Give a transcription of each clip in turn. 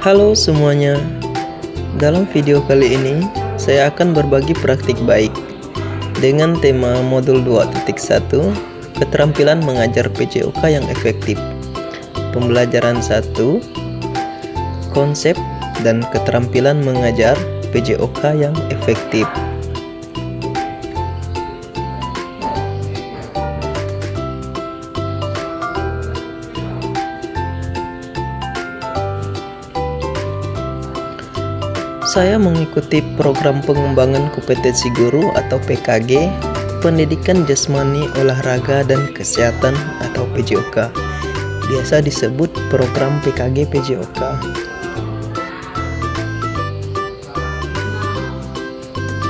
Halo semuanya, dalam video kali ini saya akan berbagi praktik baik dengan tema modul 2.1 keterampilan mengajar PJOK yang efektif. Pembelajaran 1, konsep dan keterampilan mengajar PJOK yang efektif. Saya mengikuti program pengembangan kompetensi guru atau PKG, pendidikan jasmani, olahraga, dan kesehatan atau PJOK. Biasa disebut program PKG PJOK.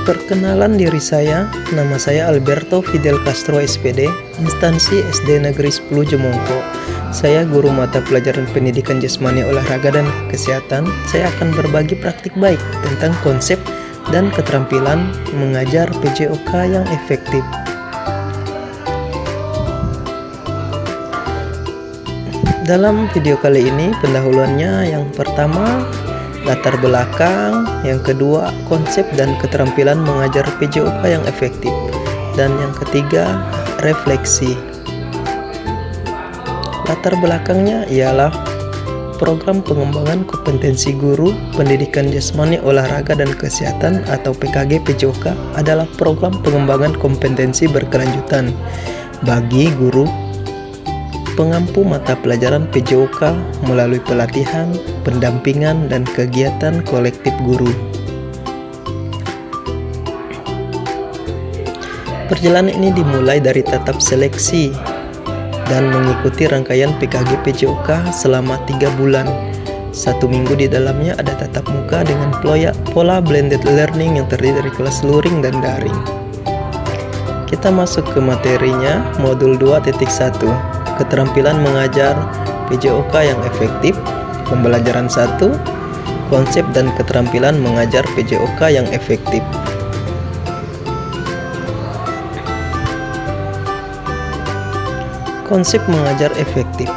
Perkenalan diri saya, nama saya Alberto Fidel Castro SPD, instansi SD Negeri 10 Jemongko. Saya guru mata pelajaran pendidikan jasmani, olahraga, dan kesehatan. Saya akan berbagi praktik baik tentang konsep dan keterampilan mengajar PJOK yang efektif. Dalam video kali ini pendahuluannya yang pertama latar belakang, yang kedua konsep dan keterampilan mengajar PJOK yang efektif, dan yang ketiga refleksi. Latar belakangnya ialah program pengembangan kompetensi guru pendidikan jasmani, olahraga, dan kesehatan atau PKG PJOK adalah program pengembangan kompetensi berkelanjutan bagi guru pengampu mata pelajaran PJOK melalui pelatihan, pendampingan, dan kegiatan kolektif guru. Perjalanan ini dimulai dari tahap seleksi dan mengikuti rangkaian PKG PJOK selama 3 bulan. 1 minggu di dalamnya ada tatap muka dengan pola blended learning yang terdiri dari kelas luring dan daring. Kita masuk ke materinya, modul 2.1, keterampilan mengajar PJOK yang efektif. Pembelajaran 1, konsep dan keterampilan mengajar PJOK yang efektif. Konsep mengajar efektif.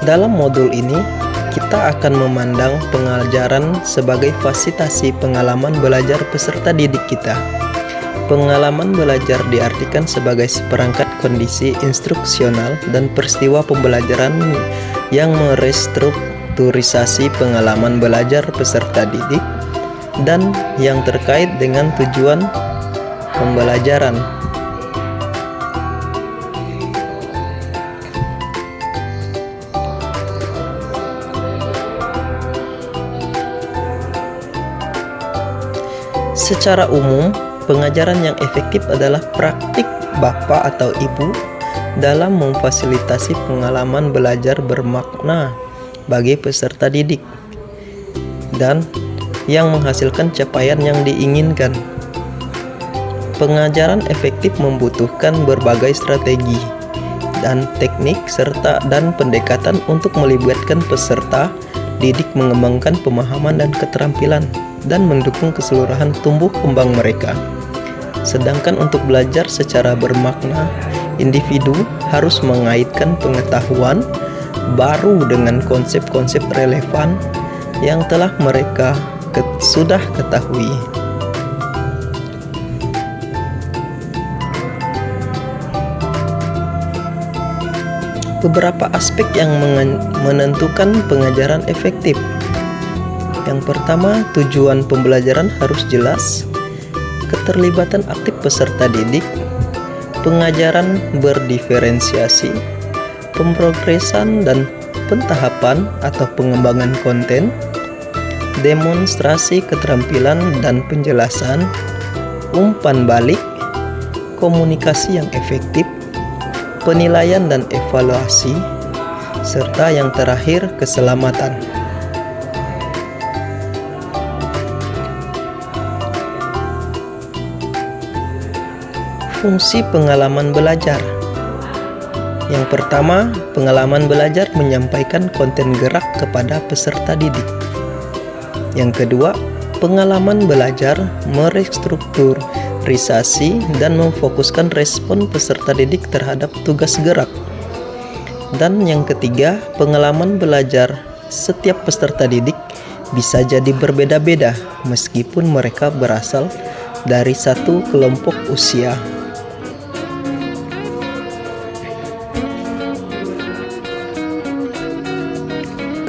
Dalam modul ini, kita akan memandang pengajaran sebagai fasilitasi pengalaman belajar peserta didik kita. Pengalaman belajar diartikan sebagai seperangkat kondisi instruksional dan peristiwa pembelajaran yang merestrukturisasi pengalaman belajar peserta didik dan yang terkait dengan tujuan pembelajaran. Secara umum, pengajaran yang efektif adalah praktik bapak atau ibu dalam memfasilitasi pengalaman belajar bermakna bagi peserta didik dan yang menghasilkan capaian yang diinginkan. Pengajaran efektif membutuhkan berbagai strategi dan teknik serta pendekatan untuk melibatkan peserta didik mengembangkan pemahaman dan keterampilan dan mendukung keseluruhan tumbuh kembang mereka. Sedangkan untuk belajar secara bermakna, individu harus mengaitkan pengetahuan baru dengan konsep-konsep relevan yang telah mereka sudah ketahui. Beberapa aspek yang menentukan pengajaran efektif. Yang pertama, tujuan pembelajaran harus jelas, keterlibatan aktif peserta didik, pengajaran berdiferensiasi, pemrograman dan pentahapan atau pengembangan konten, demonstrasi keterampilan dan penjelasan, umpan balik, komunikasi yang efektif, penilaian dan evaluasi, serta yang terakhir keselamatan. Fungsi pengalaman belajar. Yang pertama, pengalaman belajar menyampaikan konten gerak kepada peserta didik. Yang kedua, pengalaman belajar merestrukturisasi dan memfokuskan respon peserta didik terhadap tugas gerak. Dan yang ketiga, pengalaman belajar setiap peserta didik bisa jadi berbeda-beda meskipun mereka berasal dari satu kelompok usia.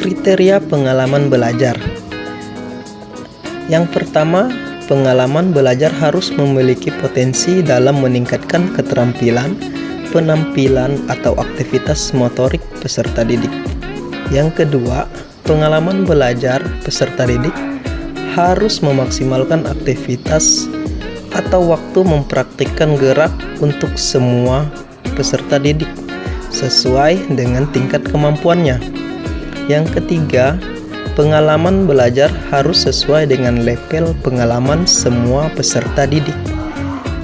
Kriteria pengalaman belajar. Yang pertama, pengalaman belajar harus memiliki potensi dalam meningkatkan keterampilan, penampilan, atau aktivitas motorik peserta didik. Yang kedua, pengalaman belajar peserta didik harus memaksimalkan aktivitas atau waktu mempraktikkan gerak untuk semua peserta didik sesuai dengan tingkat kemampuannya. Yang ketiga, pengalaman belajar harus sesuai dengan level pengalaman semua peserta didik.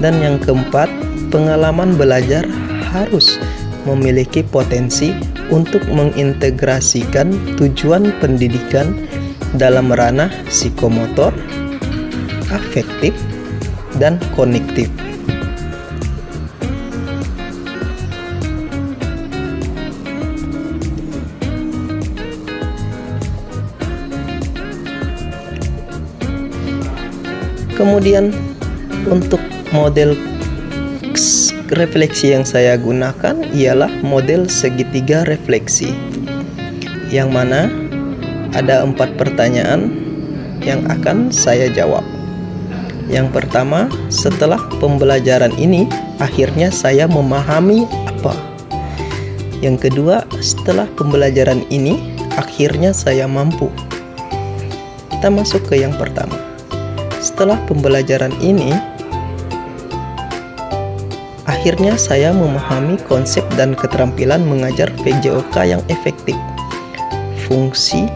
Dan yang keempat, pengalaman belajar harus memiliki potensi untuk mengintegrasikan tujuan pendidikan dalam ranah psikomotor, afektif, dan kognitif. Kemudian untuk model refleksi yang saya gunakan ialah model segitiga refleksi, yang mana ada 4 pertanyaan yang akan saya jawab. Yang pertama, setelah pembelajaran ini akhirnya saya memahami apa? Yang kedua, setelah pembelajaran ini akhirnya saya mampu. Kita masuk ke yang pertama. Setelah pembelajaran ini, akhirnya saya memahami konsep dan keterampilan mengajar PJOK yang efektif, fungsi,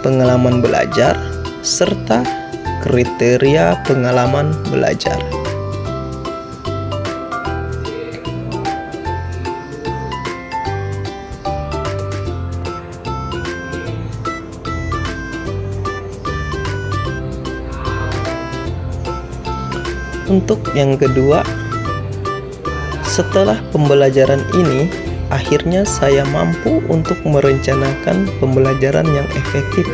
pengalaman belajar, serta kriteria pengalaman belajar. Untuk yang kedua, setelah pembelajaran ini, akhirnya saya mampu untuk merencanakan pembelajaran yang efektif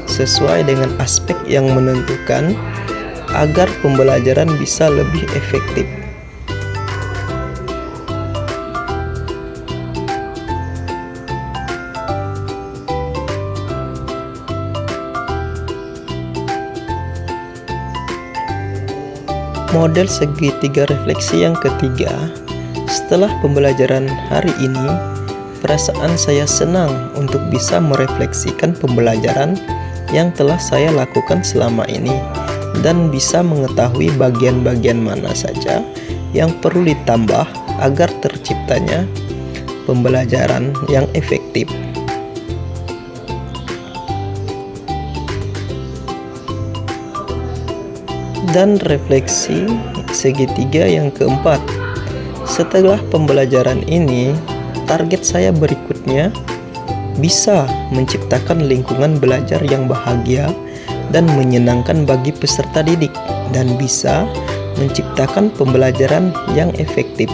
sesuai dengan aspek yang menentukan agar pembelajaran bisa lebih efektif. Model segitiga refleksi yang ketiga, setelah pembelajaran hari ini, perasaan saya senang untuk bisa merefleksikan pembelajaran yang telah saya lakukan selama ini dan bisa mengetahui bagian-bagian mana saja yang perlu ditambah agar terciptanya pembelajaran yang efektif. Dan refleksi segitiga yang keempat, setelah pembelajaran ini, target saya berikutnya bisa menciptakan lingkungan belajar yang bahagia dan menyenangkan bagi peserta didik, dan bisa menciptakan pembelajaran yang efektif.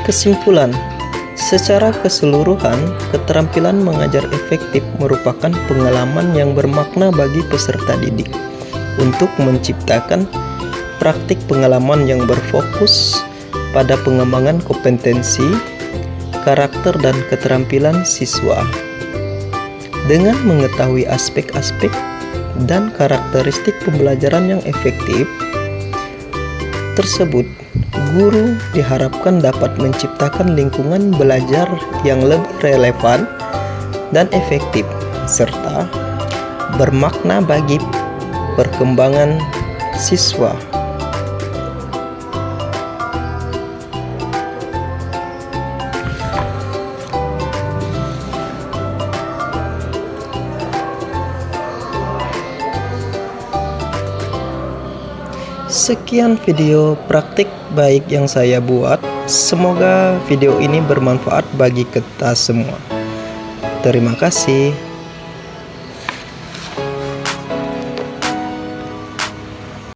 Kesimpulan, secara keseluruhan, keterampilan mengajar efektif merupakan pengalaman yang bermakna bagi peserta didik untuk menciptakan praktik pengalaman yang berfokus pada pengembangan kompetensi, karakter, dan keterampilan siswa. Dengan mengetahui aspek-aspek dan karakteristik pembelajaran yang efektif tersebut, guru diharapkan dapat menciptakan lingkungan belajar yang lebih relevan dan efektif, serta bermakna bagi perkembangan siswa. Sekian video praktik baik yang saya buat. Semoga video ini bermanfaat bagi kita semua. Terima kasih.